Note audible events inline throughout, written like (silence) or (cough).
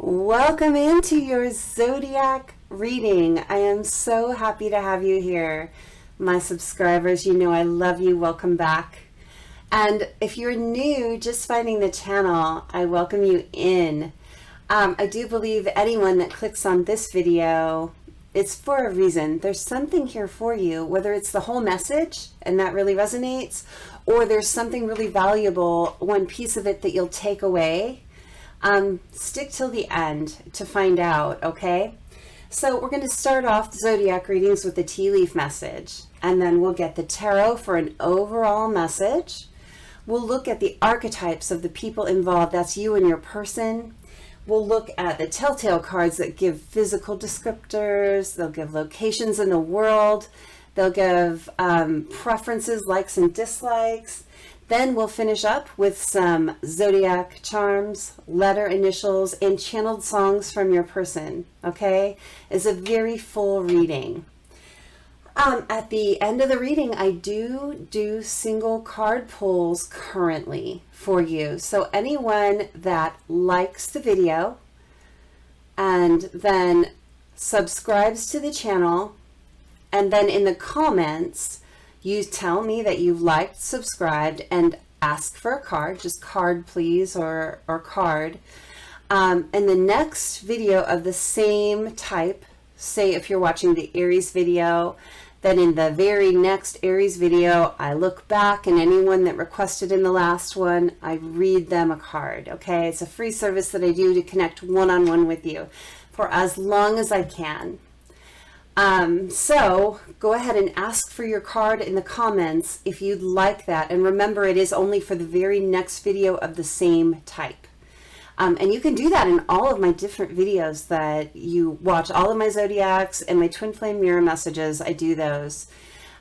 Welcome into your Zodiac reading. I am so happy to have you here. My subscribers, you know I love you. Welcome back. And if you're new, just finding the channel, I welcome you in. I do believe anyone that clicks on this video, it's for a reason. There's something here for you, whether it's the whole message and that really resonates, or there's something really valuable, one piece of it that you'll take away. Stick till the end to find out, okay? So we're going to start off the Zodiac readings with the tea leaf message, and then we'll get the tarot for an overall message. We'll look at the archetypes of the people involved. That's you and your person. We'll look at the Telltale cards that give physical descriptors. They'll give locations in the world. They'll give preferences, likes and dislikes. Then we'll finish up with some Zodiac charms, letter initials, and channeled songs from your person, okay? It's a very full reading. At the end of the reading, I do single card pulls currently for you. So anyone that likes the video and then subscribes to the channel, and then in the comments, you tell me that you've liked, subscribed, and ask for a card, just card please, or card. In the next video of the same type, say if you're watching the Aries video, then in the very next Aries video, I look back and anyone that requested in the last one, I read them a card, okay? It's a free service that I do to connect one-on-one with you for as long as I can. So go ahead and ask for your card in the comments if you'd like that. And remember, it is only for the very next video of the same type. And you can do that in all of my different videos that you watch, all of my Zodiacs and my twin flame mirror messages. I do those.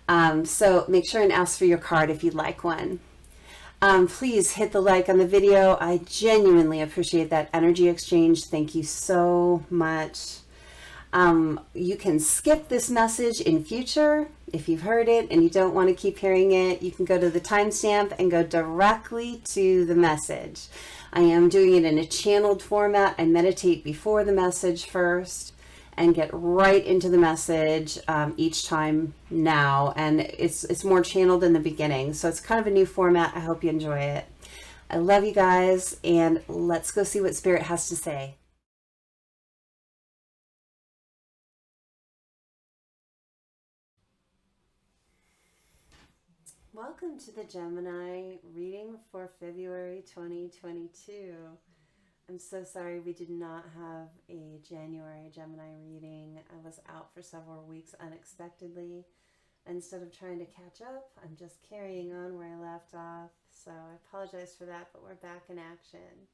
So make sure and ask for your card if you'd like one. Please hit the like on the video. I genuinely appreciate that energy exchange. Thank you so much. You can skip this message in future if you've heard it and you don't want to keep hearing it. You can go to the timestamp and go directly to the message. I am doing it in a channeled format. I meditate before the message first and get right into the message each time now, and it's more channeled in the beginning, so it's kind of a new format. I hope you enjoy it. I love you guys, and let's go see what Spirit has to say. Welcome to the Gemini reading for February 2022. I'm so sorry we did not have a January Gemini reading. I was out for several weeks unexpectedly. Instead of trying to catch up, I'm just carrying on where I left off. So I apologize for that, but we're back in action.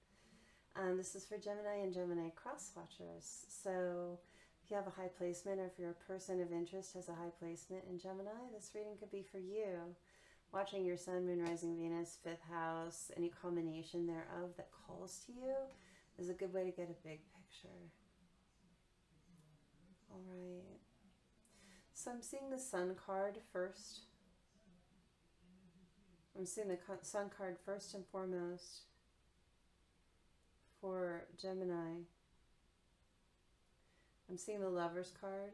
This is for Gemini and Gemini cross watchers. So if you have a high placement, or if you're a person of interest has a high placement in Gemini, this reading could be for you. Watching your Sun, Moon, Rising, Venus, 5th house, any combination thereof that calls to you is a good way to get a big picture. All right. So I'm seeing the Sun card first. I'm seeing the Sun card first and foremost for Gemini. I'm seeing the Lovers card.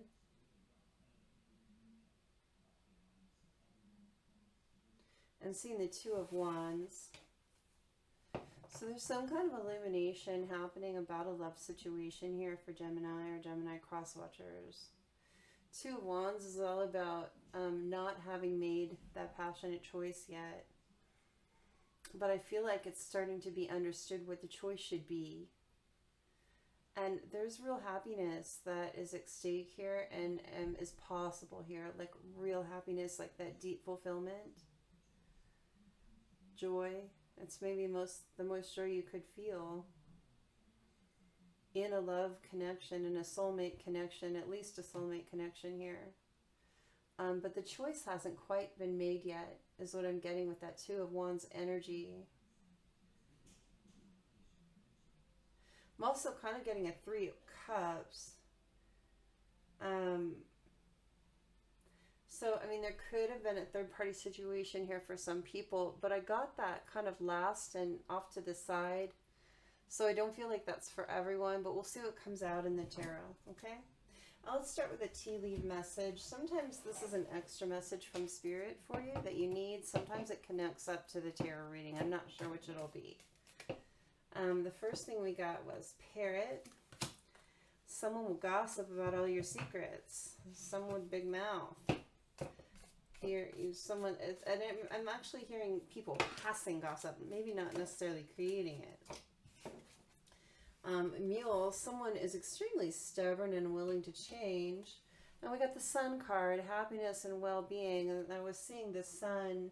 I'm seeing the Two of Wands. So there's some kind of illumination happening about a love situation here for Gemini or Gemini cross watchers. Two of Wands is all about not having made that passionate choice yet. But I feel like it's starting to be understood what the choice should be. And there's real happiness that is at stake here and is possible here. Like real happiness, like that deep fulfillment. Joy. It's maybe the most joy you could feel in a love connection, in a soulmate connection, at least a soulmate connection here. But the choice hasn't quite been made yet, is what I'm getting with that Two of Wands energy. I'm also kind of getting a Three of Cups. So, I mean, there could have been a third-party situation here for some people, but I got that kind of last and off to the side So I don't feel like that's for everyone, but we'll see what comes out in the tarot, okay? Let's start with a tea leaf message. Sometimes this is an extra message from Spirit for you that you need. Sometimes it connects up to the tarot reading. I'm not sure which it'll be. The first thing we got was Parrot. Someone will gossip about all your secrets. Someone with big mouth. Here, and I'm actually hearing people passing gossip, maybe not necessarily creating it. Mule, someone is extremely stubborn and willing to change. And we got the Sun card, happiness and well-being. And I was seeing the Sun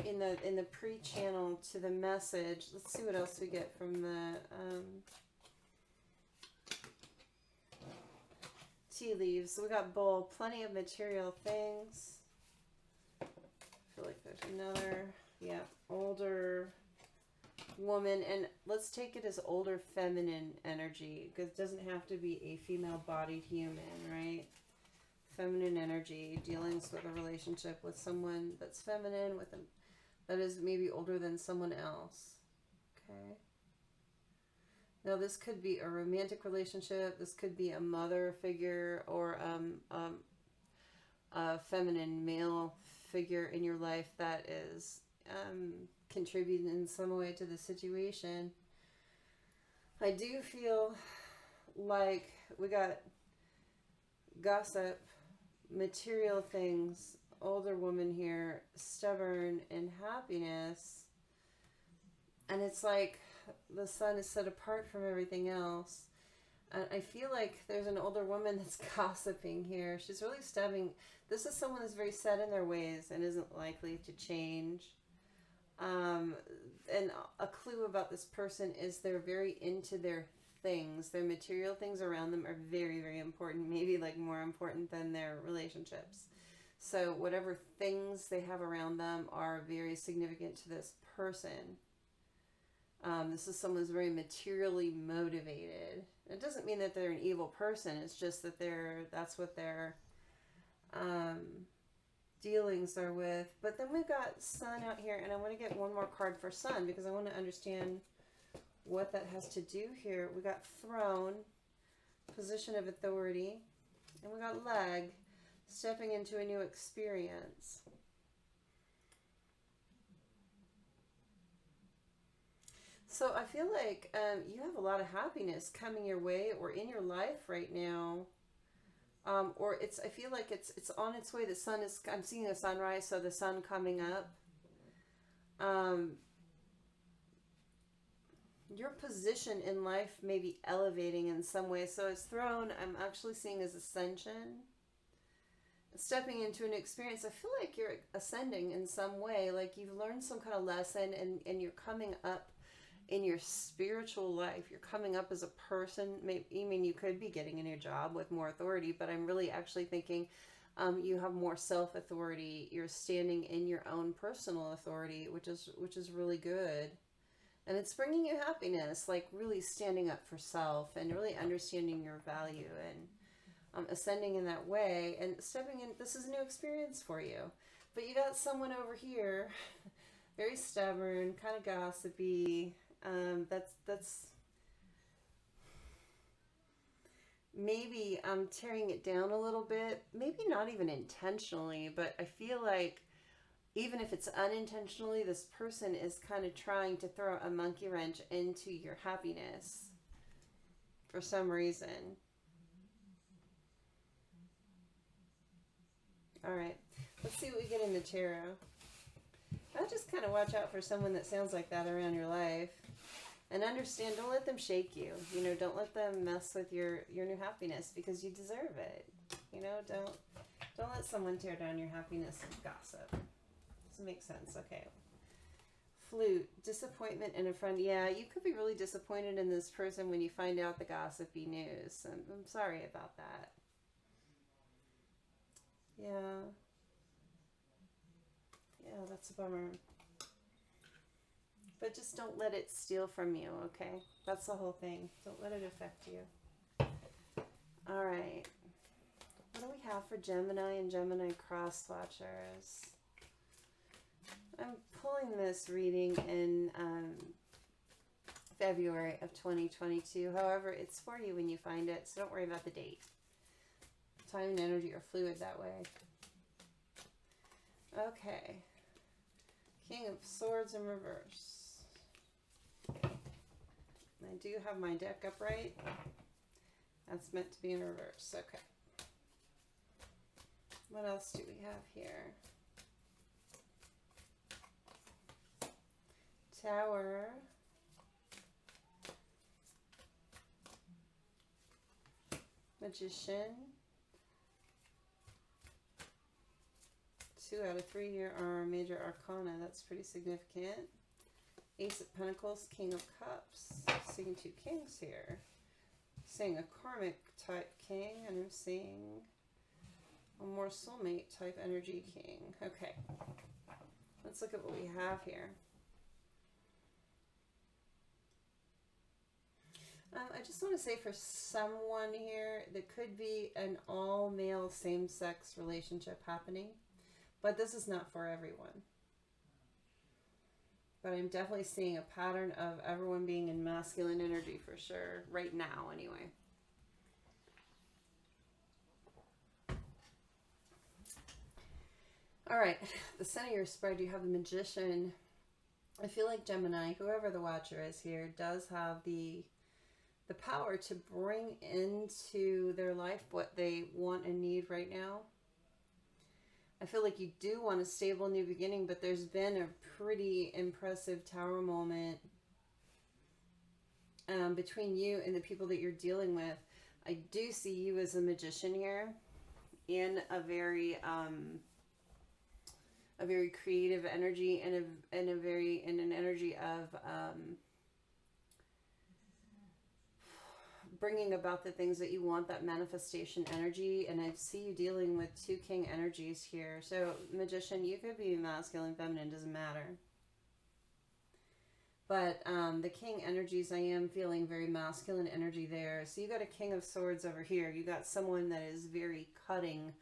in the pre-channel to the message. Let's see what else we get from the tea leaves. So we got Bull, plenty of material things. I feel like there's another, yeah, older woman. And let's take it as older feminine energy, because it doesn't have to be a female-bodied human, right? Feminine energy, dealings with a relationship with someone that's feminine, that is maybe older than someone else. Okay. Now this could be a romantic relationship. This could be a mother figure or a feminine male figure in your life that is contributing in some way to the situation. I do feel like we got gossip, material things, older woman here, stubborn, and happiness. And it's like the Sun is set apart from everything else. And I feel like there's an older woman that's gossiping here. She's really stubborn. This is someone that's very set in their ways and isn't likely to change. And a clue about this person is they're very into their things. Their material things around them are very, very important. Maybe like more important than their relationships. So whatever things they have around them are very significant to this person. This is someone who's very materially motivated. It doesn't mean that they're an evil person. It's just that that's what their dealings are with. But then we've got Sun out here, and I want to get one more card for Sun because I want to understand what that has to do here. We got Throne, position of authority, and we got Leg, stepping into a new experience. So I feel like you have a lot of happiness coming your way or in your life right now. Or I feel like it's on its way. The sun is, I'm seeing a sunrise, so the sun coming up. Your position in life may be elevating in some way. So it's Throne, I'm actually seeing as ascension. Stepping into an experience, I feel like you're ascending in some way. Like you've learned some kind of lesson and you're coming up in your spiritual life. You're coming up as a person. Maybe, I mean, you could be getting a new job with more authority, but I'm really actually thinking you have more self-authority. You're standing in your own personal authority, which is really good. And it's bringing you happiness, like really standing up for self and really understanding your value and ascending in that way and stepping in. This is a new experience for you. But you got someone over here, very stubborn, kind of gossipy. That's maybe I'm tearing it down a little bit, maybe not even intentionally, but I feel like even if it's unintentionally, this person is kind of trying to throw a monkey wrench into your happiness for some reason. All right, let's see what we get in the tarot. I just kind of watch out for someone that sounds like that around your life. And understand, don't let them shake you. You know, don't let them mess with your new happiness because you deserve it. You know, don't let someone tear down your happiness with gossip. Does it make sense? Okay. Flute, disappointment in a friend. Yeah, you could be really disappointed in this person when you find out the gossipy news. I'm sorry about that. Yeah. Yeah, that's a bummer. But just don't let it steal from you, okay? That's the whole thing. Don't let it affect you. All right. What do we have for Gemini and Gemini cross watchers? I'm pulling this reading in February of 2022. However, it's for you when you find it, so don't worry about the date. Time and energy are fluid that way. Okay. King of Swords in reverse. I do have my deck upright. That's meant to be in reverse. Okay. What else do we have here? Tower. Magician. 2 out of 3 here are major arcana. That's pretty significant. Ace of Pentacles, King of Cups. Seeing 2 kings here. Seeing a karmic type king, and I'm seeing a more soulmate type energy king. Okay. Let's look at what we have here. I just want to say for someone here, there could be an all-male same-sex relationship happening, but this is not for everyone. But I'm definitely seeing a pattern of everyone being in masculine energy for sure, right now anyway. All right, the center of your spread, you have the Magician. I feel like Gemini, whoever the watcher is here, does have the power to bring into their life what they want and need right now. I feel like you do want a stable new beginning, but there's been a pretty impressive tower moment between you and the people that you're dealing with. I do see you as a magician here in a very creative energy and an energy of bringing about the things that you want, that manifestation energy. And I see you dealing with 2 king energies here. So Magician, you could be masculine, feminine, doesn't matter. But the king energies, I am feeling very masculine energy there. So you got a King of Swords over here. You got someone that is very cutting,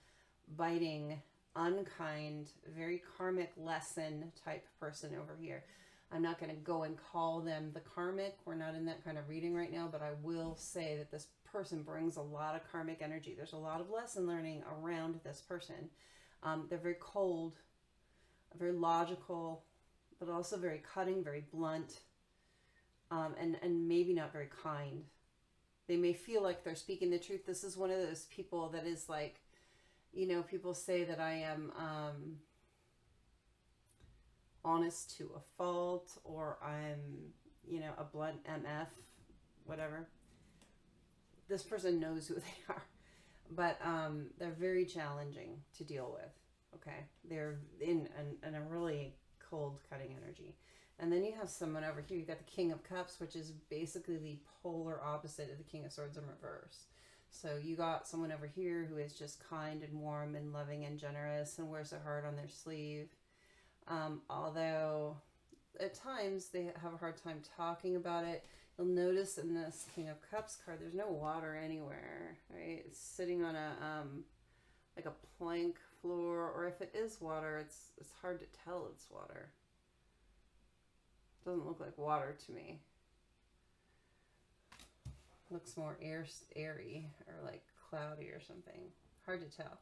biting, unkind, very karmic lesson type person over here. I'm not going to go and call them the karmic. We're not in that kind of reading right now, but I will say that this person brings a lot of karmic energy. There's a lot of lesson learning around this person. They're very cold, very logical, but also very cutting, very blunt, and maybe not very kind. They may feel like they're speaking the truth. This is one of those people that is like, you know, people say that I am honest to a fault, or I'm, you know, a blunt MF, whatever. This person knows who they are, but they're very challenging to deal with. Okay, they're in a really cold, cutting energy. And then you have someone over here. You got the King of Cups, which is basically the polar opposite of the King of Swords in reverse. So you got someone over here who is just kind and warm and loving and generous and wears their heart on their sleeve. Although at times they have a hard time talking about it. You'll notice in this King of Cups card, there's no water anywhere, right? It's sitting on a, like a plank floor, or if it is water, it's hard to tell it's water. It doesn't look like water to me. Looks more airy or like cloudy or something. Hard to tell.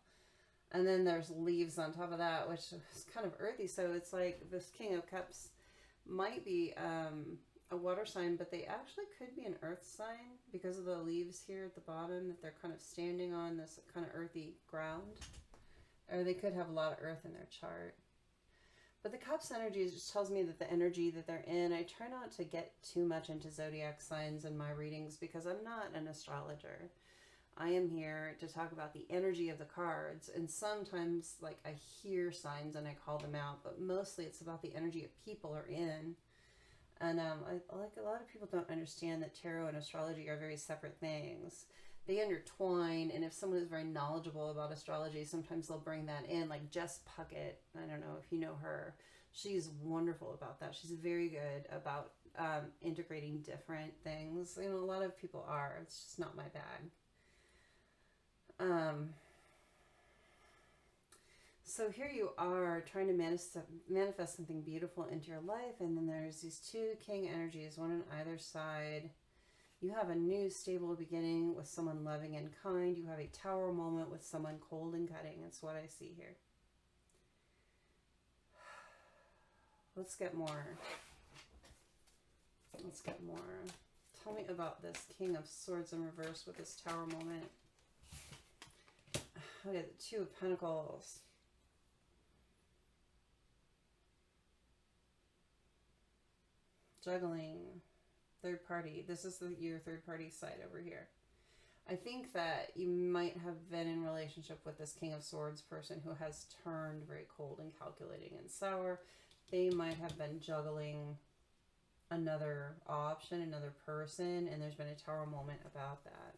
And then there's leaves on top of that, which is kind of earthy. So it's like this King of Cups might be a water sign, but they actually could be an earth sign because of the leaves here at the bottom, that they're kind of standing on this kind of earthy ground. Or they could have a lot of earth in their chart. But the Cups energy just tells me that the energy that they're in, I try not to get too much into zodiac signs in my readings because I'm not an astrologer. I am here to talk about the energy of the cards, and sometimes like I hear signs and I call them out, but mostly it's about the energy of people are in. And like a lot of people don't understand that tarot and astrology are very separate things. They intertwine, and if someone is very knowledgeable about astrology, sometimes they'll bring that in, like Jess Puckett. I don't know if you know her. She's wonderful about that. She's very good about integrating different things. You know, a lot of people are. It's just not So here you are trying to manifest something beautiful into your life, and then there's these two king energies, one on either side. You have a new stable beginning with someone loving and kind. You have a tower moment with someone cold and cutting. That's what I see here. Let's get more. Let's get more. Tell me about this King of Swords in reverse with this tower moment. Okay, the Two of Pentacles. Juggling. Third party. This is your third party side over here. I think that you might have been in relationship with this King of Swords person who has turned very cold and calculating and sour. They might have been juggling another option, another person, and there's been a tower moment about that.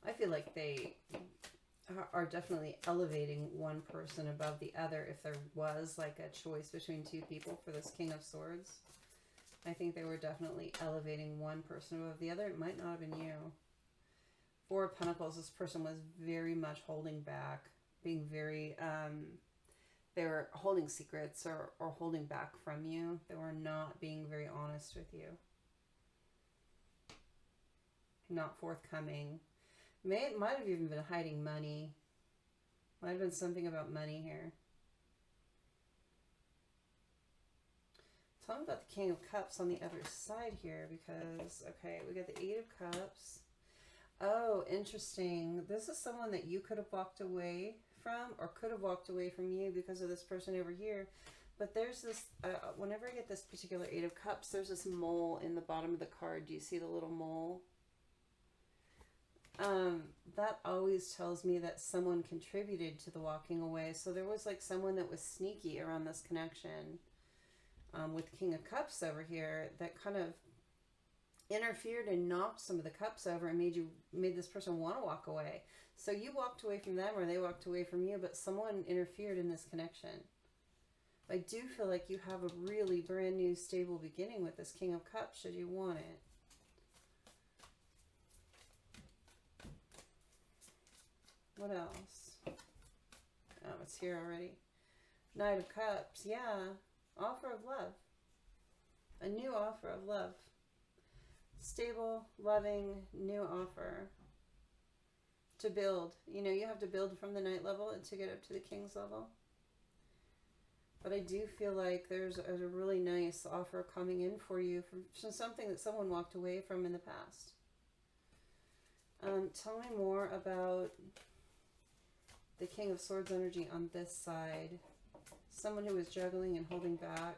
I feel like they are definitely elevating one person above the other. If there was like a choice between two people for this King of Swords, I think they were definitely elevating one person above the other. It might not have been you. Four of Pentacles, this person was very much holding back, being very, they were holding secrets or holding back from you. They were not being very honest with you. Not forthcoming. Might have even been hiding money. Might have been something about money here. Tell me about the King of Cups on the other side here, because, okay, we got the Eight of Cups. Oh, interesting. This is someone that you could have walked away from, or could have walked away from you because of this person over here. But there's this, whenever I get this particular Eight of Cups, there's this mole in the bottom of the card. Do you see the little mole? That always tells me that someone contributed to the walking away. So there was like someone that was sneaky around this connection, with King of Cups over here, that kind of interfered and knocked some of the cups over and made this person want to walk away. So you walked away from them, or they walked away from you, but someone interfered in this connection. I do feel like you have a really brand new stable beginning with this King of Cups, should you want it. What else? Oh, it's here already. Knight of Cups. Yeah. Offer of love. A new offer of love. Stable, loving, new offer. To build. You know, you have to build from the Knight level to get up to the King's level. But I do feel like there's a really nice offer coming in for you from something that someone walked away from in the past. Tell me more about the King of Swords energy on this side. Someone who was juggling and holding back.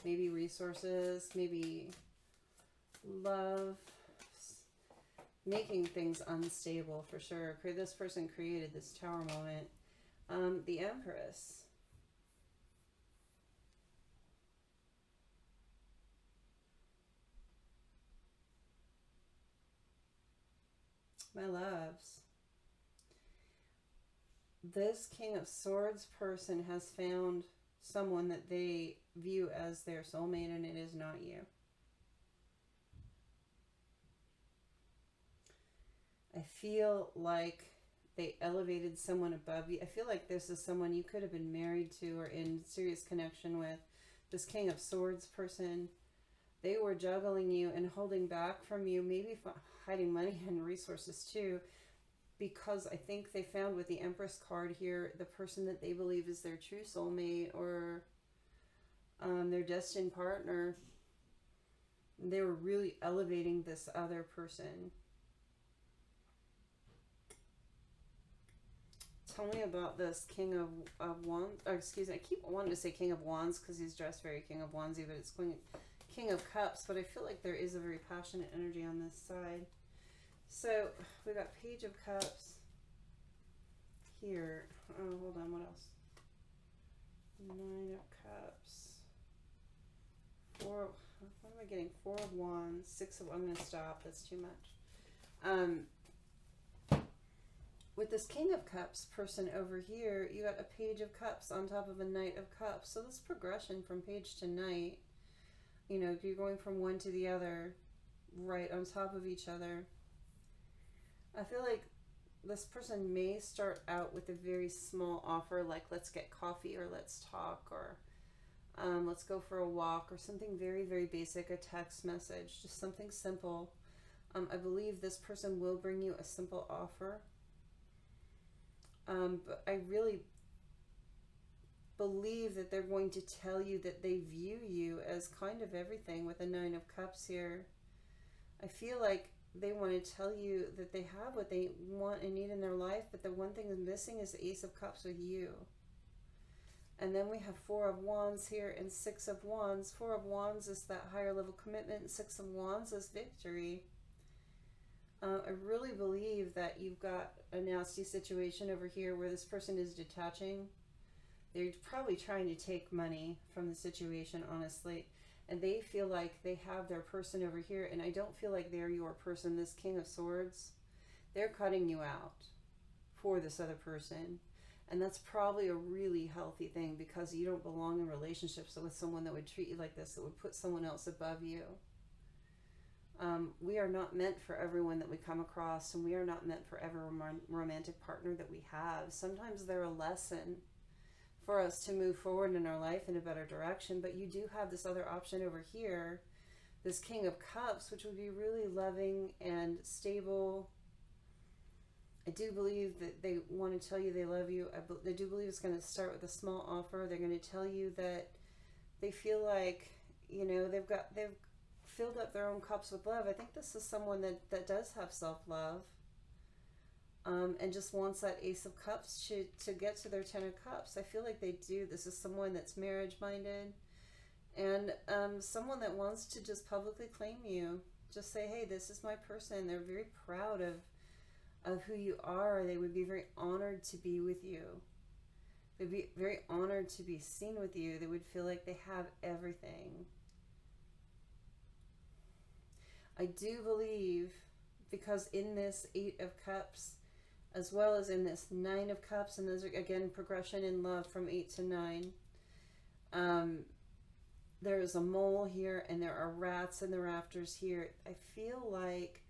Maybe resources, maybe love. Making things unstable for sure. This person created this tower moment. The E (silence) pрess. My loves. This King of Swords person has found someone that they view as their soulmate, and it is not you. I feel like they elevated someone above you. I feel like this is someone you could have been married to or in serious connection with. This King of Swords person, they were juggling you and holding back from you, maybe hiding money and resources too, because I think they found with the Empress card here, the person that they believe is their true soulmate or their destined partner. They were really elevating this other person. Tell me about this King of Wands. Or excuse me, I keep wanting to say King of Wands because he's dressed very King of Wandsy, but it's King of Cups. But I feel like there is a very passionate energy on this side. So we got Page of Cups here. Oh, hold on, what else? Nine of Cups. What am I getting? Four of Wands, Six of, I'm going to stop. That's too much. With this King of Cups person over here, you got a Page of Cups on top of a Knight of Cups. So this progression from Page to Knight, You know, you're going from one to the other, right on top of each other. I feel like this person may start out with a very small offer, like let's get coffee, or let's talk, or let's go for a walk, or something very, very basic, a text message, just something simple. I believe this person will bring you a simple offer. But I really believe that they're going to tell you that they view you as kind of everything with the Nine of Cups here. I feel like they want to tell you that they have what they want and need in their life, but the one thing that's missing is the Ace of Cups with you. And then we have Four of Wands here and Six of Wands. Four of Wands is that higher level commitment, and Six of Wands is victory. I really believe that you've got a nasty situation over here where this person is detaching. They're probably trying to take money from the situation, honestly. And they feel like they have their person over here. And I don't feel like they're your person. This King of Swords, they're cutting you out for this other person. And that's probably a really healthy thing, because you don't belong in relationships with someone that would treat you like this, that would put someone else above you. We are not meant for everyone that we come across, and we are not meant for every romantic partner that we have. Sometimes they're a lesson for us to move forward in our life in a better direction, but you do have this other option over here, this King of Cups, which would be really loving and stable. I do believe that they want to tell you they love you. I do believe it's going to start with a small offer. They're going to tell you that they feel like, you know, they've filled up their own cups with love. I think this is someone that does have self-love. And just wants that Ace of Cups to get to their Ten of Cups. I feel like they do. This is someone that's marriage-minded, and someone that wants to just publicly claim you. Just say, hey, this is my person. They're very proud of who you are. They would be very honored to be with you. They'd be very honored to be seen with you. They would feel like they have everything. I do believe, because in this Eight of Cups, as well as in this Nine of Cups, and those are, again, progression in love from 8 to 9. There is a mole here, and there are rats in the rafters here. I feel like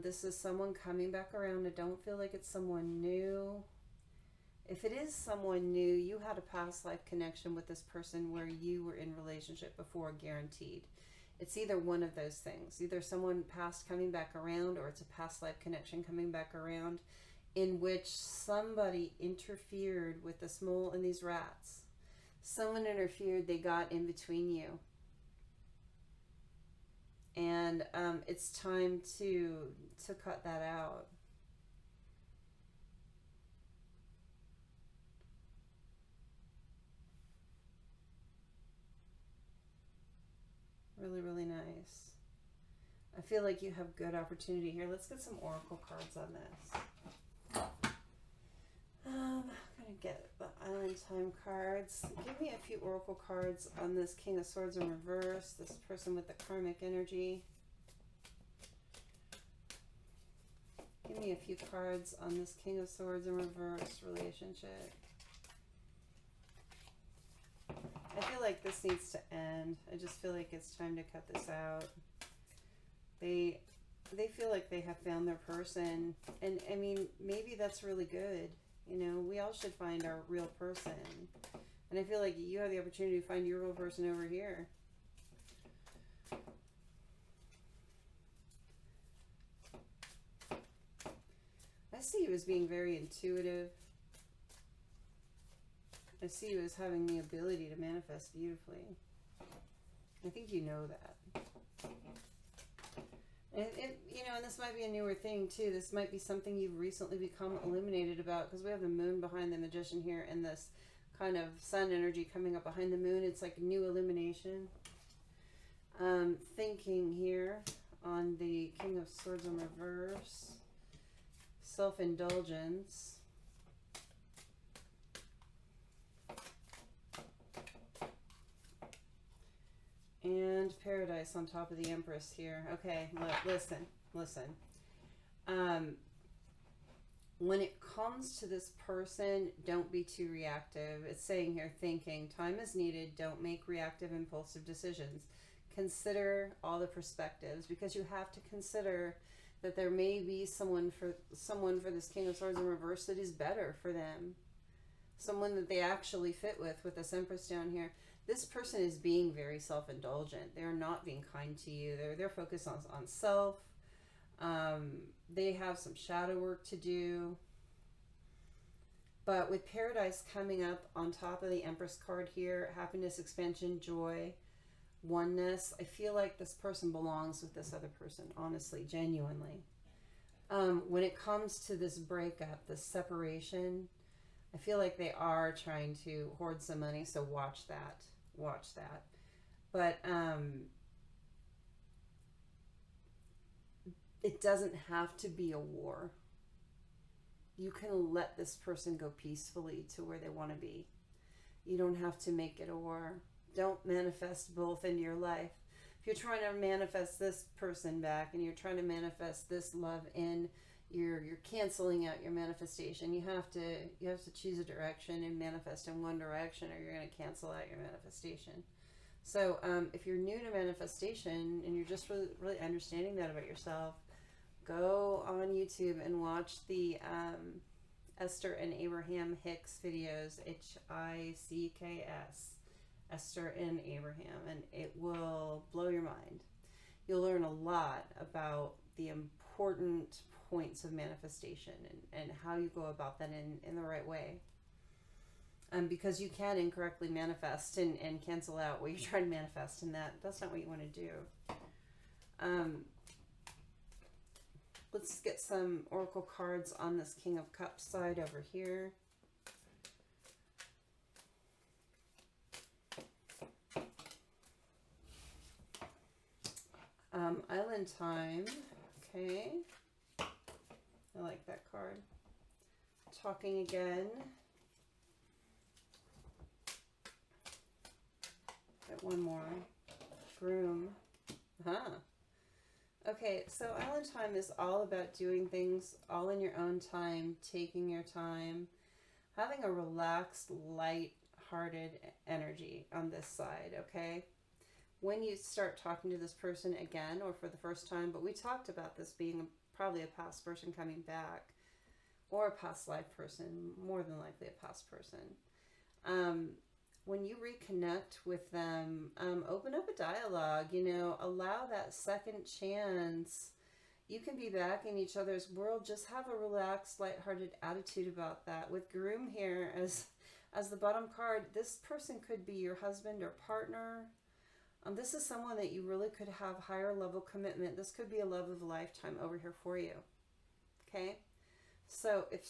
this is someone coming back around. I don't feel like it's someone new. If it is someone new, you had a past life connection with this person where you were in relationship before, guaranteed. It's either one of those things. Either someone past coming back around, or it's a past life connection coming back around, in which somebody interfered with this mole and these rats. Someone interfered, they got in between you. And it's time to cut that out. Really, really nice. I feel like you have good opportunity here. Let's get some oracle cards on this. I'm going to get the Island Time cards. Give me a few oracle cards on this King of Swords in reverse, this person with the karmic energy. Give me a few cards on this King of Swords in reverse relationship. I feel like this needs to end. I just feel like it's time to cut this out. They feel like they have found their person. And I mean, maybe that's really good. You know, we all should find our real person. And I feel like you have the opportunity to find your real person over here. I see you as being very intuitive. I see you as having the ability to manifest beautifully. I think you know that. And you know, and this might be a newer thing too. This might be something you've recently become illuminated about, because we have the moon behind the Magician here and this kind of sun energy coming up behind the moon. It's like new illumination. Thinking here on the King of Swords in reverse. Self-indulgence. And Paradise on top of the Empress here. Okay, listen. When it comes to this person, don't be too reactive. It's saying here, thinking. Time is needed. Don't make reactive, impulsive decisions. Consider all the perspectives, because you have to consider that there may be someone for this King of Swords in reverse that is better for them. Someone that they actually fit with this Empress down here. This person is being very self-indulgent. They're not being kind to you. They're focused on self. They have some shadow work to do. But with Paradise coming up on top of the Empress card here, happiness, expansion, joy, oneness, I feel like this person belongs with this other person, honestly, genuinely. When it comes to this breakup, this separation, I feel like they are trying to hoard some money, so watch that. Watch that. But it doesn't have to be a war. You can let this person go peacefully to where they want to be. You don't have to make it a war. Don't manifest both into your life. If you're trying to manifest this person back and you're trying to manifest this love in, you're canceling out your manifestation. You have to choose a direction and manifest in one direction, or you're going to cancel out your manifestation. So if you're new to manifestation and you're just really understanding that about yourself, go on YouTube and watch the Esther and Abraham Hicks videos, Hicks, Esther and Abraham, and it will blow your mind. You'll learn a lot about the important points of manifestation and how you go about that in the right way. Because you can incorrectly manifest and cancel out what you're trying to manifest, and that's not what you want to do. Let's get some oracle cards on this King of Cups side over here. Island Time. Okay. I like that card. Talking Again. Get one more. Groom. Okay, so Island Time is all about doing things all in your own time, taking your time, having a relaxed, light-hearted energy on this side, okay? When you start talking to this person again, or for the first time, but we talked about this being probably a past person coming back, or a past life person, more than likely a past person. When you reconnect with them, open up a dialogue, allow that second chance. You can be back in each other's world. Just have a relaxed, lighthearted attitude about that. With Groom here as the bottom card, this person could be your husband or partner. This is someone that you really could have higher level commitment. This could be a love of a lifetime over here for you. Okay? So if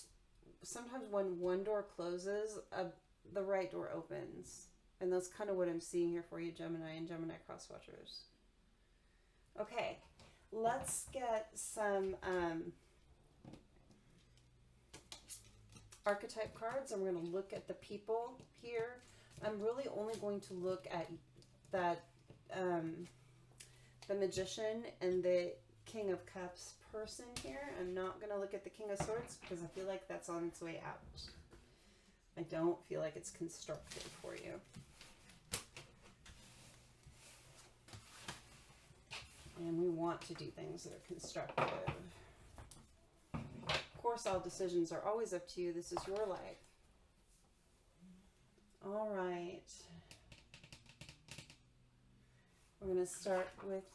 sometimes when one door closes, the right door opens. And that's kind of what I'm seeing here for you, Gemini and Gemini cross watchers. Okay, let's get some archetype cards, and we're going to look at the people here. I'm really only going to look at that the Magician and the King of Cups person here. I'm not going to look at the King of Swords because I feel like that's on its way out. I don't feel like it's constructive for you. And we want to do things that are constructive. Of course, all decisions are always up to you. This is your life. All right. We're going to start with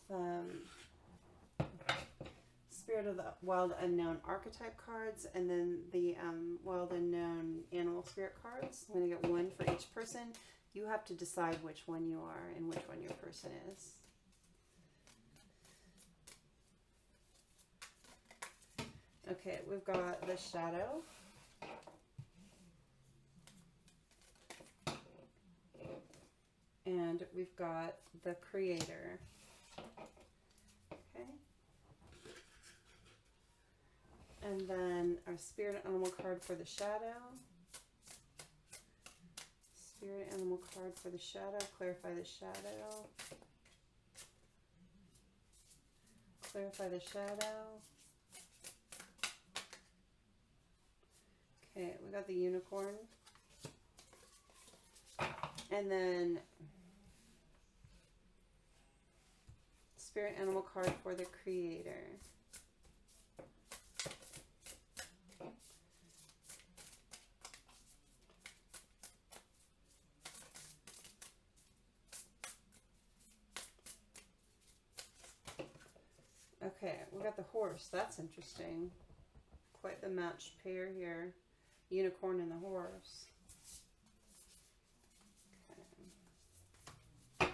Spirit of the Wild Unknown archetype cards, and then the Wild Unknown animal spirit cards. I'm going to get one for each person. You have to decide which one you are and which one your person is. Okay, we've got the Shadow. And we've got the Creator. Okay. And then our Spirit Animal card for the Shadow. Spirit Animal card for the Shadow. Clarify the Shadow. Clarify the Shadow. Okay, we got the Unicorn. And then spirit animal card for the creator. Okay, we got the horse. That's interesting. Quite the matched pair here. Unicorn and the horse. Okay.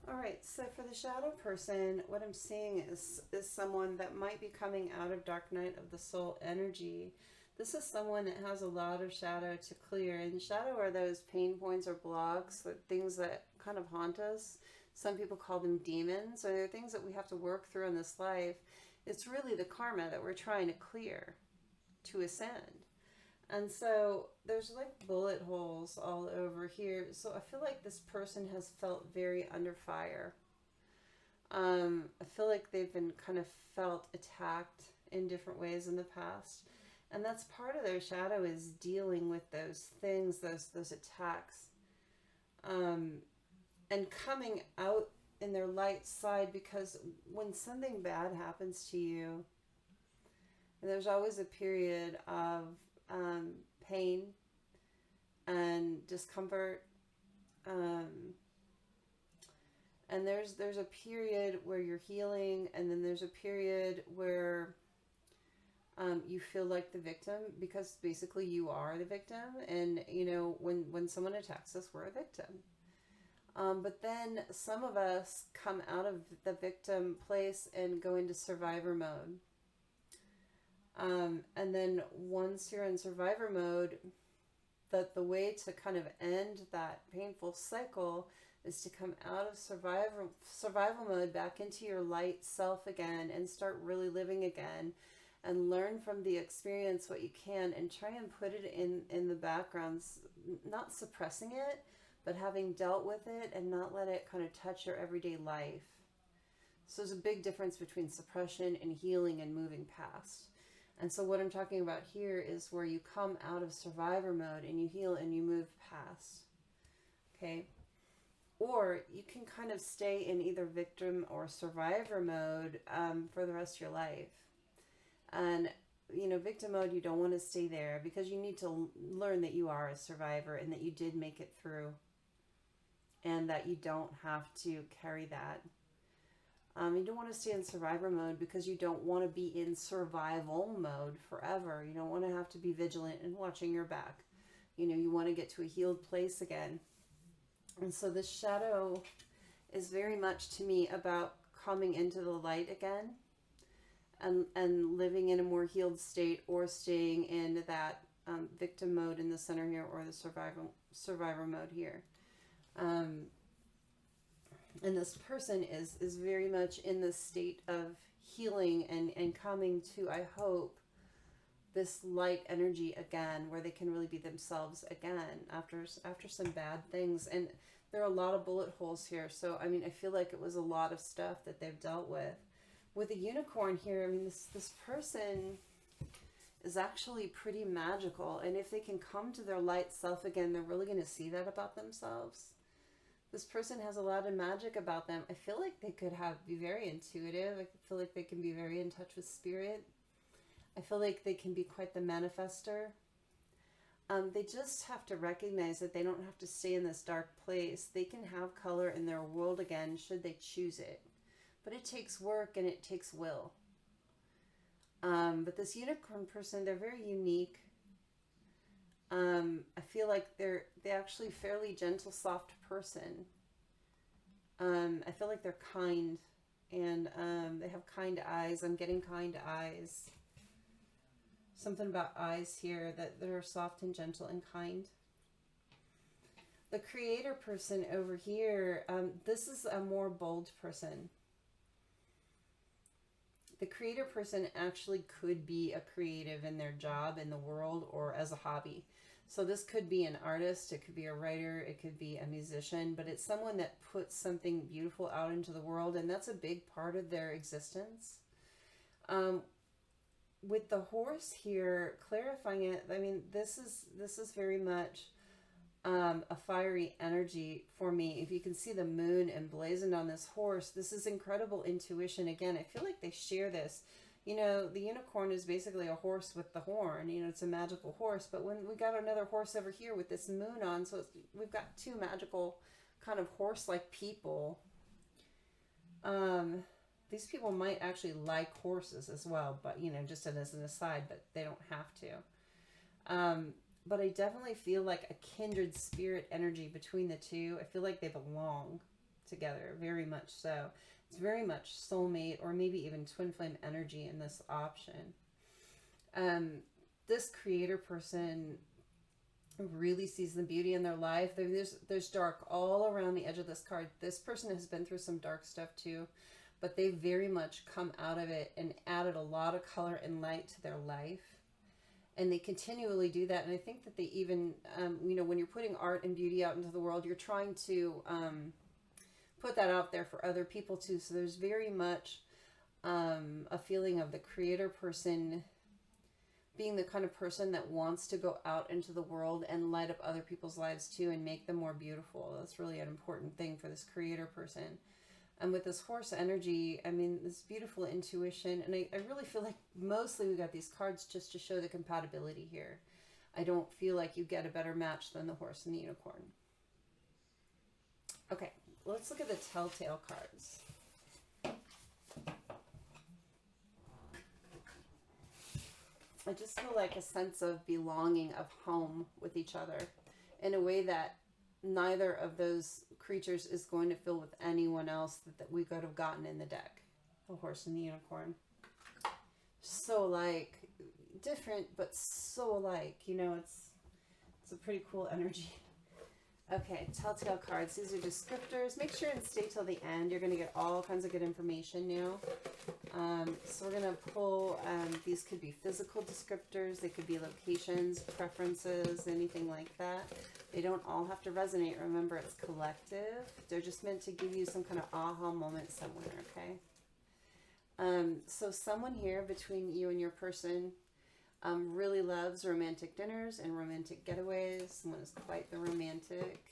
All right, so for the shadow person, what I'm seeing is someone that might be coming out of dark night of the soul energy. This is someone that has a lot of shadow to clear. And shadow are those pain points or blocks, things that kind of haunt us. Some people call them demons, or they're things that we have to work through in this life. It's really the karma that we're trying to clear to ascend. And so there's like bullet holes all over here. So I feel like this person has felt very under fire. I feel like they've been kind of felt attacked in different ways in the past. And that's part of their shadow, is dealing with those things, those attacks. And coming out in their light side, because when something bad happens to you, there's always a period of pain and discomfort. And there's a period where you're healing, and then there's a period where you feel like the victim, because basically you are the victim. And, you know, when someone attacks us, we're a victim. But then some of us come out of the victim place and go into survivor mode. And then once you're in survivor mode, the way to kind of end that painful cycle is to come out of survival mode back into your light self again, and start really living again, and learn from the experience what you can, and try and put it in the background, not suppressing it, but having dealt with it, and not let it kind of touch your everyday life. So there's a big difference between suppression and healing and moving past. And so what I'm talking about here is where you come out of survivor mode and you heal and you move past. Okay? Or you can kind of stay in either victim or survivor mode for the rest of your life. And, you know, victim mode, you don't want to stay there, because you need to learn that you are a survivor and that you did make it through, and that you don't have to carry that. You don't want to stay in survivor mode because you don't want to be in survival mode forever. You don't want to have to be vigilant and watching your back. You know, you want to get to a healed place again. And so this shadow is very much to me about coming into the light again, and living in a more healed state, or staying in that victim mode in the center here, or the survivor mode here. And this person is very much in this state of healing and coming to, I hope, this light energy again, where they can really be themselves again after some bad things. And there are a lot of bullet holes here. So, I mean, I feel like it was a lot of stuff that they've dealt with. With a unicorn here, I mean, this person is actually pretty magical. And if they can come to their light self again, they're really going to see that about themselves. This person has a lot of magic about them. I feel like they could be very intuitive. I feel like they can be very in touch with spirit. I feel like they can be quite the manifester. They just have to recognize that they don't have to stay in this dark place. They can have color in their world again, should they choose it. But it takes work and it takes will. But this unicorn person, they're very unique. I feel like they're actually fairly gentle, soft person. I feel like they're kind, and they have kind eyes. I'm getting kind eyes. Something about eyes here that are soft and gentle and kind. The creator person over here, this is a more bold person. The creator person actually could be a creative in their job, in the world, or as a hobby. So this could be an artist, it could be a writer, it could be a musician, but it's someone that puts something beautiful out into the world, and that's a big part of their existence. With the horse here, clarifying it, I mean, this is very much a fiery energy for me. If you can see the moon emblazoned on this horse, this is incredible intuition. Again, I feel like they share this. You know, the unicorn is basically a horse with the horn. You know, it's a magical horse. But when we got another horse over here with this moon on, so we've got two magical kind of horse-like people. These people might actually like horses as well, but, you know, just as an aside, but they don't have to. But I definitely feel like a kindred spirit energy between the two. I feel like they belong together, very much so. It's very much soulmate or maybe even twin flame energy in this option. This creator person really sees the beauty in their life. There's dark all around the edge of this card. This person has been through some dark stuff too, but they very much come out of it and added a lot of color and light to their life. And they continually do that. And I think that they even, you know, when you're putting art and beauty out into the world, you're trying to put that out there for other people too. So there's very much a feeling of the creator person being the kind of person that wants to go out into the world and light up other people's lives too and make them more beautiful. That's really an important thing for this creator person. And with this horse energy, I mean, this beautiful intuition. And I really feel like mostly we got these cards just to show the compatibility here. I don't feel like you get a better match than the horse and the unicorn. Okay, let's look at the Telltale cards. I just feel like a sense of belonging, of home with each other in a way that neither of those creatures is going to feel with anyone else that we could have gotten in the deck. The horse and the unicorn. So like, different, but so alike. You know, it's a pretty cool energy. Okay, Telltale cards. These are descriptors. Make sure and stay till the end. You're going to get all kinds of good information now. So we're going to pull, these could be physical descriptors. They could be locations, preferences, anything like that. They don't all have to resonate. Remember, it's collective. They're just meant to give you some kind of aha moment somewhere, okay? So someone here between you and your person really loves romantic dinners and romantic getaways. Someone is quite the romantic.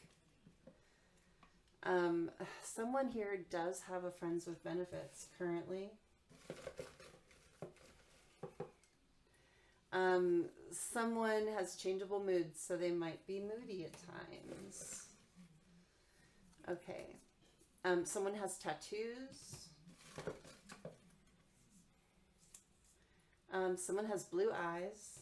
Someone here does have a friends with benefits currently. Someone has changeable moods, so they might be moody at times. Okay. Someone has tattoos. Someone has blue eyes.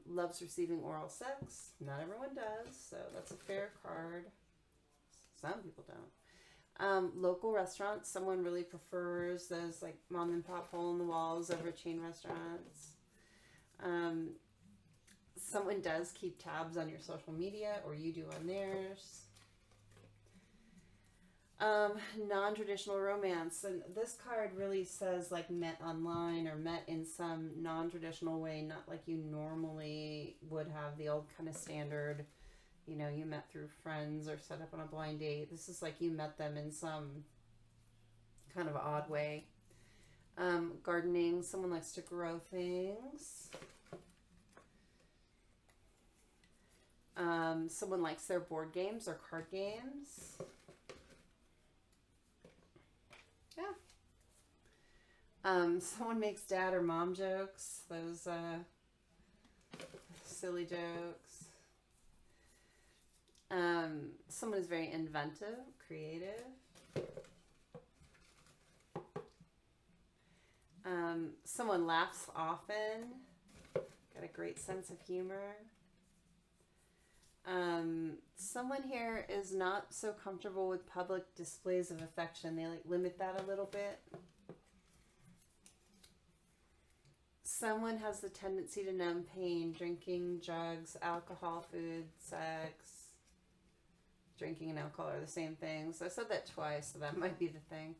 Loves receiving oral sex. Not everyone does, so that's a fair card. Some people don't. Local restaurants. Someone really prefers those like mom and pop hole in the walls over chain restaurants. Someone does keep tabs on your social media, or you do on theirs. Non-traditional romance, and this card really says like met online or met in some non-traditional way, not like you normally would have the old kind of standard, you know, you met through friends or set up on a blind date. This is like you met them in some kind of odd way. Gardening, someone likes to grow things. Someone likes their board games or card games. Yeah. Someone makes dad or mom jokes. Those silly jokes. Someone is very inventive, creative. Someone laughs often. Got a great sense of humor. Someone here is not so comfortable with public displays of affection. They like limit that a little bit. Someone has the tendency to numb pain, drinking, drugs, alcohol, food, sex. Drinking and alcohol are the same things. I said that twice, so that might be the thing.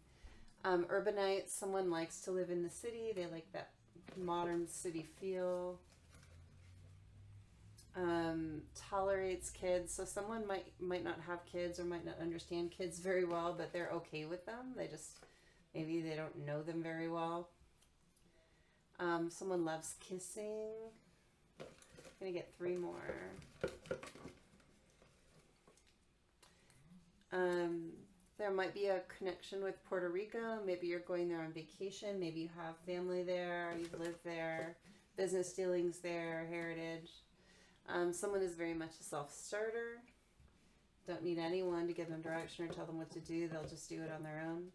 Urbanites, someone likes to live in the city. They like that modern city feel. Tolerates kids. So someone might not have kids or might not understand kids very well, but they're okay with them. They just, maybe they don't know them very well. Someone loves kissing. I'm going to get 3 more. There might be a connection with Puerto Rico. Maybe you're going there on vacation. Maybe you have family there. You've lived there. Business dealings there. Heritage. Someone is very much a self-starter. Don't need anyone to give them direction or tell them what to do. They'll just do it on their own.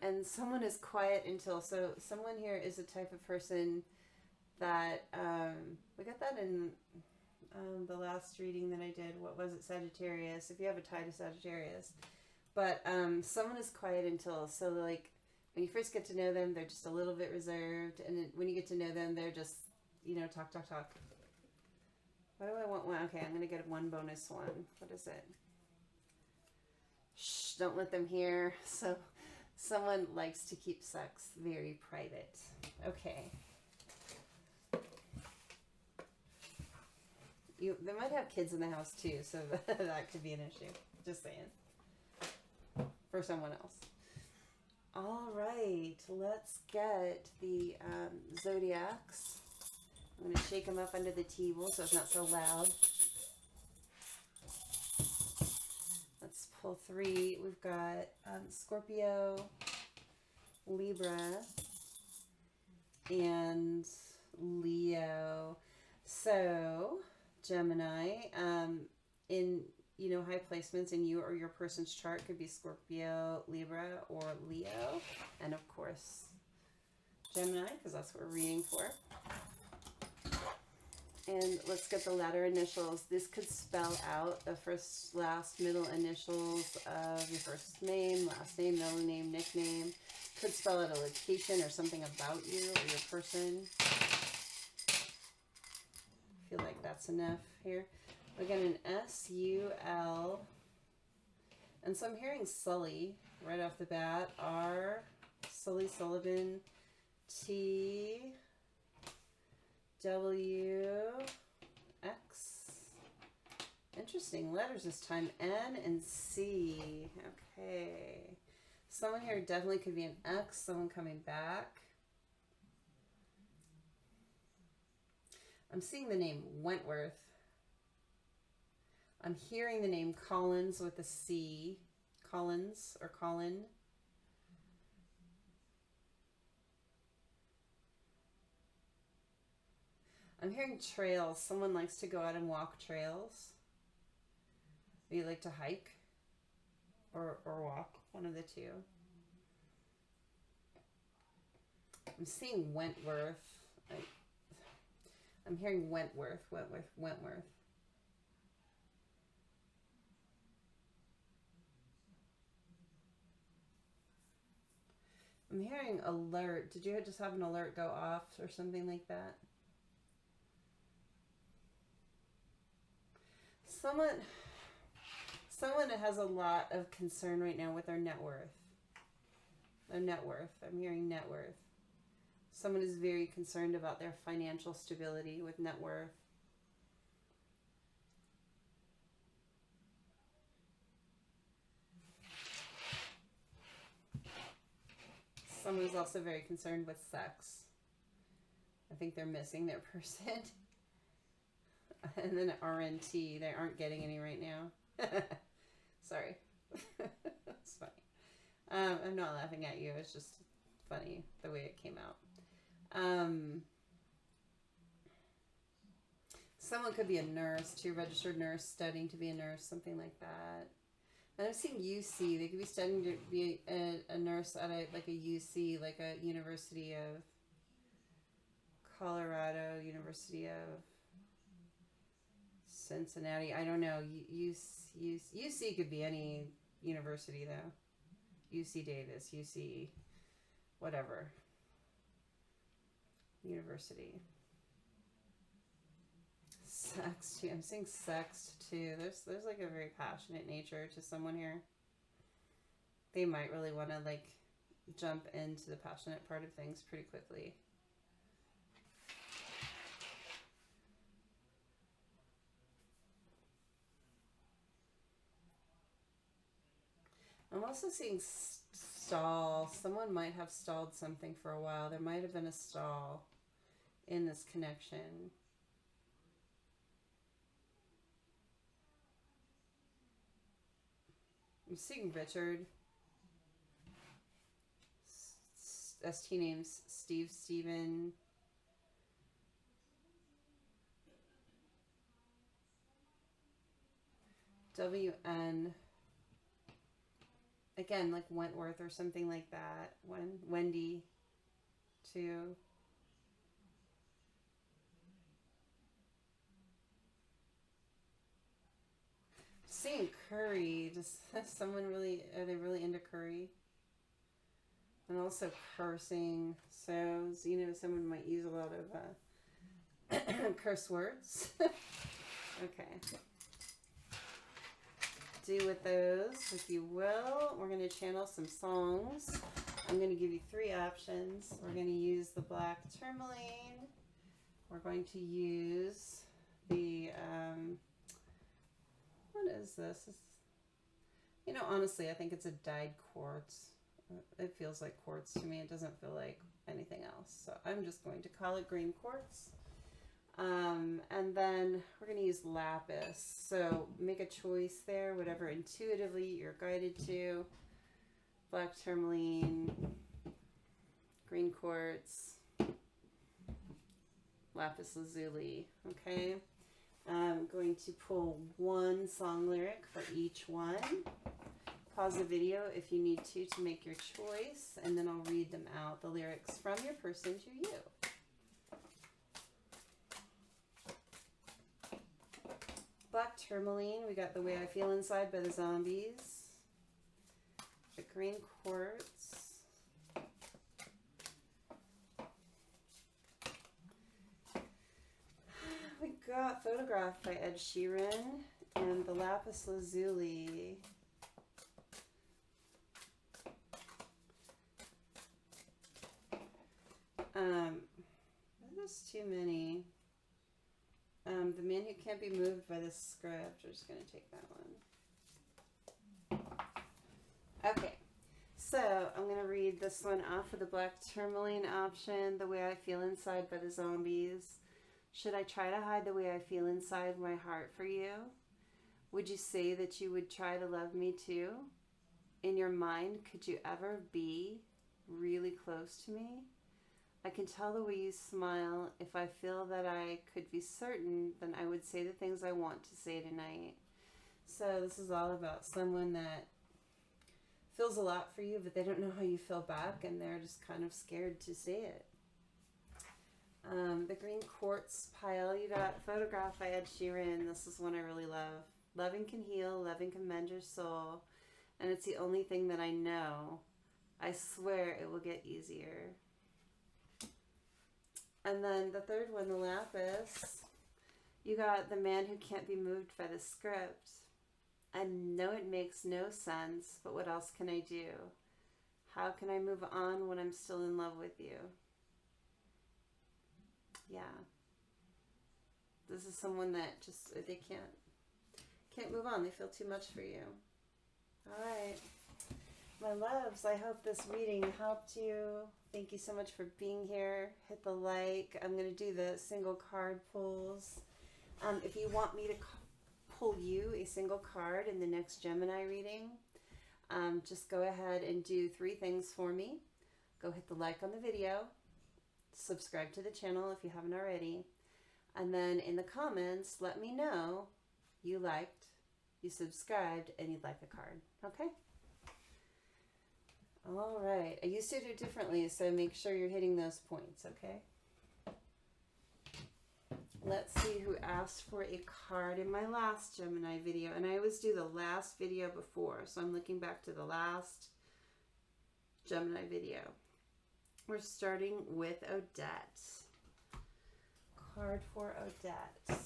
And someone is quiet until, so someone here is a type of person that, we got that in the last reading that I did. What was it? Sagittarius. If you have a tie to Sagittarius. But someone is quiet until, so like when you first get to know them, they're just a little bit reserved. And then when you get to know them, they're just, you know, talk, talk, talk. Why do I want one? Okay, I'm going to get 1 bonus one. What is it? Shh, don't let them hear. So someone likes to keep sex very private. Okay. They might have kids in the house too, so that could be an issue. Just saying. For someone else. All right, let's get the Zodiacs. I'm going to shake them up under the table so it's not so loud. Let's pull 3. We've got Scorpio, Libra, and Leo. So, Gemini, in, you know, high placements in you or your person's chart could be Scorpio, Libra, or Leo. And of course, Gemini, because that's what we're reading for. And let's get the letter initials. This could spell out the first, last, middle initials of your first name, last name, middle name, nickname. Could spell out a location or something about you or your person. I feel like that's enough here. We got an S-U-L. And so I'm hearing Sully right off the bat. R, Sully Sullivan, T, W, X. Interesting letters this time. N and C. Okay. Someone here definitely could be an X. Someone coming back. I'm seeing the name Wentworth. I'm hearing the name Collins with a C. Collins or Colin. I'm hearing trails. Someone likes to go out and walk trails. You like to hike or walk, one of the two. I'm seeing Wentworth. I'm hearing Wentworth. I'm hearing alert. Did you just have an alert go off or something like that? Someone has a lot of concern right now with their net worth. Their net worth. I'm hearing net worth. Someone is very concerned about their financial stability with net worth. Someone is also very concerned with sex. I think they're missing their person. And then RNT, they aren't getting any right now. Sorry. It's funny. I'm not laughing at you. It's just funny the way it came out. Someone could be a nurse too, registered nurse, studying to be a nurse, something like that. And I'm seeing UC. They could be studying to be a nurse at a UC, like a University of Colorado, University of Cincinnati. I don't know. UC could be any university though. UC Davis, UC whatever. University. Sex too. I'm seeing sex too. There's like a very passionate nature to someone here. They might really want to like jump into the passionate part of things pretty quickly. And I'm also seeing stall. Someone might have stalled something for a while. There might have been a stall in this connection. I'm seeing Richard. ST names Steve, Steven. WN. Again, like Wentworth or something like that. Wendy, too. Seeing curry. Does someone really, are they really into curry? And also cursing. So, you know, someone might use a lot of curse words. Okay. Do with those, if you will. We're going to channel some songs. I'm going to give you 3 options. We're going to use the black tourmaline. We're going to use the, what is this? You know, honestly, I think it's a dyed quartz. It feels like quartz to me. It doesn't feel like anything else. So I'm just going to call it green quartz. And then we're going to use lapis. So make a choice there, whatever intuitively you're guided to. Black tourmaline, green quartz, lapis lazuli. Okay. I'm going to pull 1 song lyric for each one. Pause the video if you need to make your choice, and then I'll read them out, the lyrics from your person to you. Black tourmaline, we got The Way I Feel Inside by the Zombies. The green quartz. We got Photograph by Ed Sheeran, and the lapis lazuli. There's too many. The Man Who Can't Be Moved by the Script. We're just going to take that one. Okay, so I'm going to read this one off of the black tourmaline option. The Way I Feel Inside by the Zombies. Should I try to hide the way I feel inside my heart for you? Would you say that you would try to love me too? In your mind, could you ever be really close to me? I can tell the way you smile. If I feel that I could be certain, then I would say the things I want to say tonight. So this is all about someone that feels a lot for you, but they don't know how you feel back, and they're just kind of scared to say it. The green quartz pile, you got Photograph by Ed Sheeran. This is one I really love. Loving can heal, loving can mend your soul, and it's the only thing that I know. I swear it will get easier. And then the third one, the lapis, you got The Man Who Can't Be Moved by the Script. I know it makes no sense, but what else can I do? How can I move on when I'm still in love with you? Yeah. This is someone that just, they can't move on. They feel too much for you. All right. My loves, I hope this reading helped you. Thank you so much for being here. Hit the like. I'm going to do the single card pulls. If you want me to pull you a single card in the next Gemini reading, just go ahead and do 3 things for me. Go hit the like on the video. Subscribe to the channel if you haven't already. And then in the comments, let me know you liked, you subscribed, and you'd like a card. Okay? All right. I used to do it differently, so make sure you're hitting those points, okay? Let's see who asked for a card in my last Gemini video. And I always do the last video before, so I'm looking back to the last Gemini video. We're starting with Odette. Card for Odette.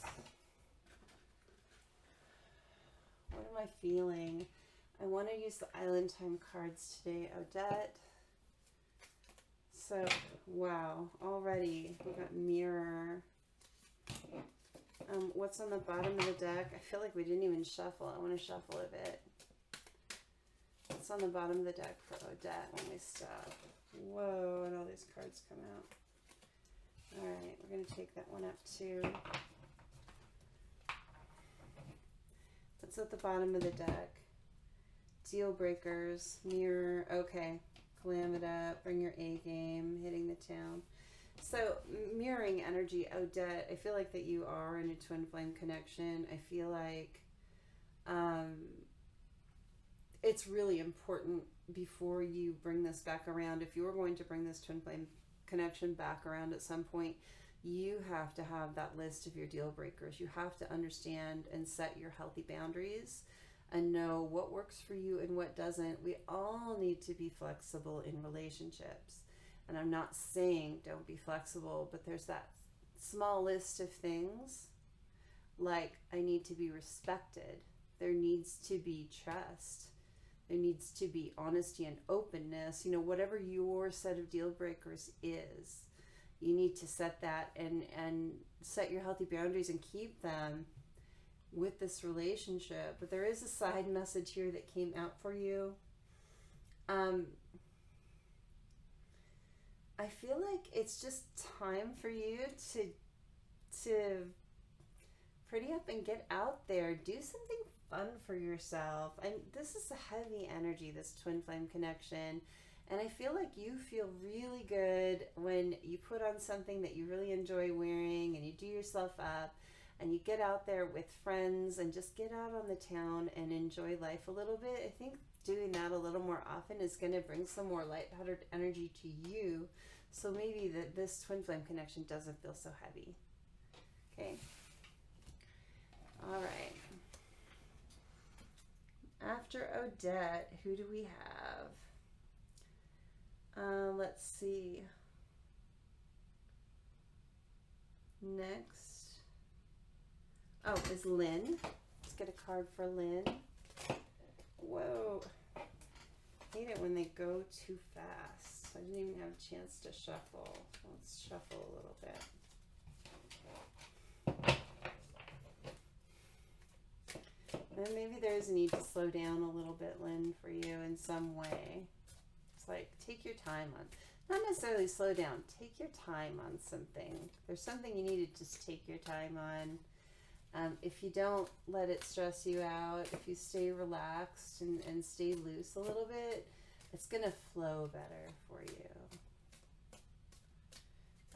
What am I feeling? I want to use the Island Time cards today, Odette. So, wow, already we got Mirror. What's on the bottom of the deck? I feel like we didn't even shuffle. I want to shuffle a bit. Let's What's on the bottom of the deck for Odette when we stop? Whoa, and all these cards come out. All right, we're going to take that one up too. What's at the bottom of the deck? Deal breakers, mirror, okay. Glam it up, bring your A game, hitting the town. So mirroring energy, Odette, I feel like that you are in a twin flame connection. I feel like it's really important before you bring this back around. If you're going to bring this twin flame connection back around at some point, you have to have that list of your deal breakers. You have to understand and set your healthy boundaries and know what works for you and what doesn't. We all need to be flexible in relationships. And I'm not saying don't be flexible, but there's that small list of things like I need to be respected. There needs to be trust. There needs to be honesty and openness. You know, whatever your set of deal breakers is, you need to set that and set your healthy boundaries and keep them with this relationship. But there is a side message here that came out for you. I feel like it's just time for you to pretty up and get out there. Do something fun for yourself. And this is a heavy energy, this twin flame connection. And I feel like you feel really good when you put on something that you really enjoy wearing and you do yourself up and you get out there with friends and just get out on the town and enjoy life a little bit. I think doing that a little more often is going to bring some more lighthearted energy to you. So maybe this twin flame connection doesn't feel so heavy. Okay. All right. After Odette, who do we have? Let's see. Next. Oh, is Lynn. Let's get a card for Lynn. Whoa. I hate it when they go too fast. I didn't even have a chance to shuffle. Let's shuffle a little bit. And maybe there's a need to slow down a little bit, Lynn, for you in some way. It's like, take your time on, not necessarily slow down, take your time on something. There's something you need to just take your time on. If you don't let it stress you out, if you stay relaxed and stay loose a little bit, it's going to flow better for you.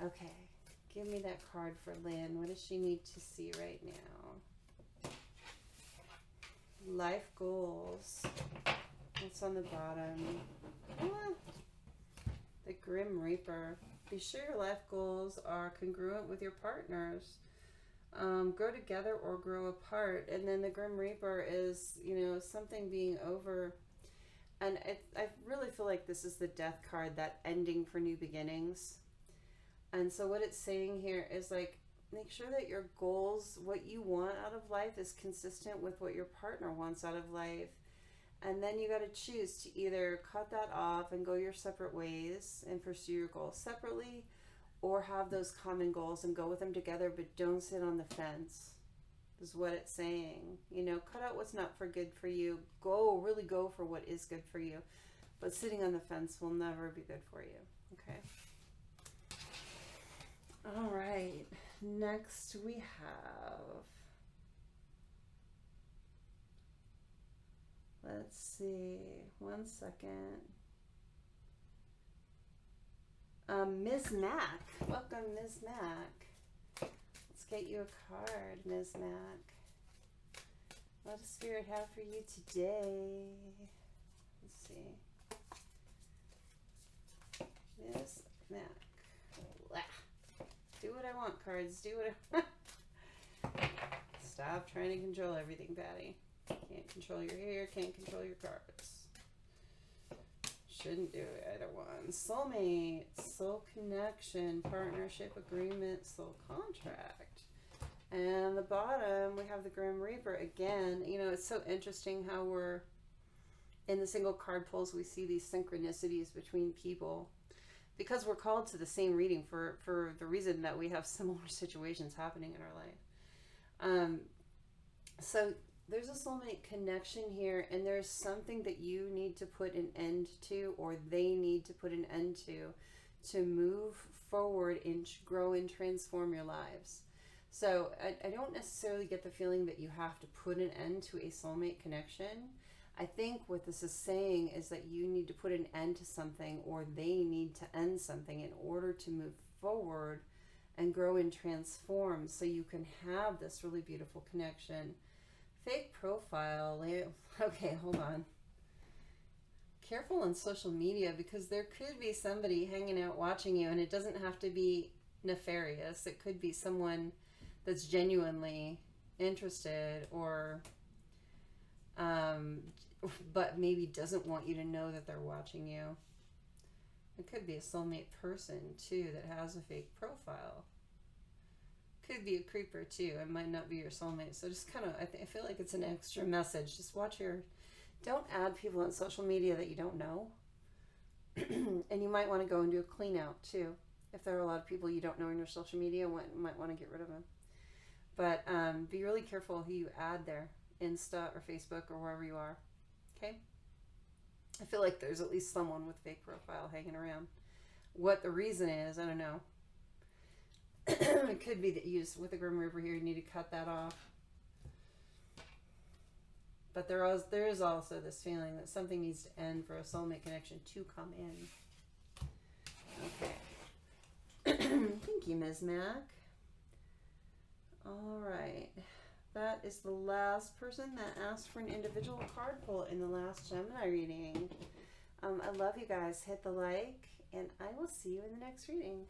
Okay, give me that card for Lynn. What does she need to see right now? Life goals. What's on the bottom? The Grim Reaper. Be sure your life goals are congruent with your partner's. Grow together or grow apart. And then the Grim Reaper is, you know, something being over. And I really feel like this is the Death card, that ending for new beginnings. And so what it's saying here is like, make sure that your goals, what you want out of life, is consistent with what your partner wants out of life. And then you got to choose to either cut that off and go your separate ways and pursue your goals separately, or have those common goals and go with them together, but don't sit on the fence, is what it's saying. You know, cut out what's not for good for you. Really go for what is good for you. But sitting on the fence will never be good for you. Okay. All right. Next we have, let's see, one second. Ms. Mac. Welcome, Ms. Mac. Let's get you a card, Ms. Mac. What does Spirit have for you today? Let's see. Ms. Mac. Do what I want, cards. Do what I want. Stop trying to control everything, Patty. Can't control your hair, can't control your cards. Shouldn't do either one. Soulmate, soul connection, partnership agreement, soul contract. And the bottom, we have the Grim Reaper again. You know, it's so interesting how we're in the single card pulls, we see these synchronicities between people because we're called to the same reading for the reason that we have similar situations happening in our life. So there's a soulmate connection here, and there's something that you need to put an end to, or they need to put an end to move forward and grow and transform your lives. So I don't necessarily get the feeling that you have to put an end to a soulmate connection. I think what this is saying is that you need to put an end to something, or they need to end something in order to move forward and grow and transform, so you can have this really beautiful connection. Fake profile. Okay, hold on. Careful on social media, because there could be somebody hanging out watching you, and it doesn't have to be nefarious. It could be someone that's genuinely interested, or but maybe doesn't want you to know that they're watching you. It could be a soulmate person too that has a fake profile. Could be a creeper too. It might not be your soulmate. So just kind of, I feel like it's an extra message. Just watch your, don't add people on social media that you don't know. And you might want to go and do a clean out too. If there are a lot of people you don't know in your social media, you might want to get rid of them. But be really careful who you add there, Insta or Facebook or wherever you are. Okay? I feel like there's at least someone with fake profile hanging around. What the reason is, I don't know. It could be that you just, with the Grim Reaper here, you need to cut that off. But there is also this feeling that something needs to end for a soulmate connection to come in. Okay. Thank you, Ms. Mac. All right. That is the last person that asked for an individual card pull in the last Gemini reading. I love you guys. Hit the like, and I will see you in the next reading.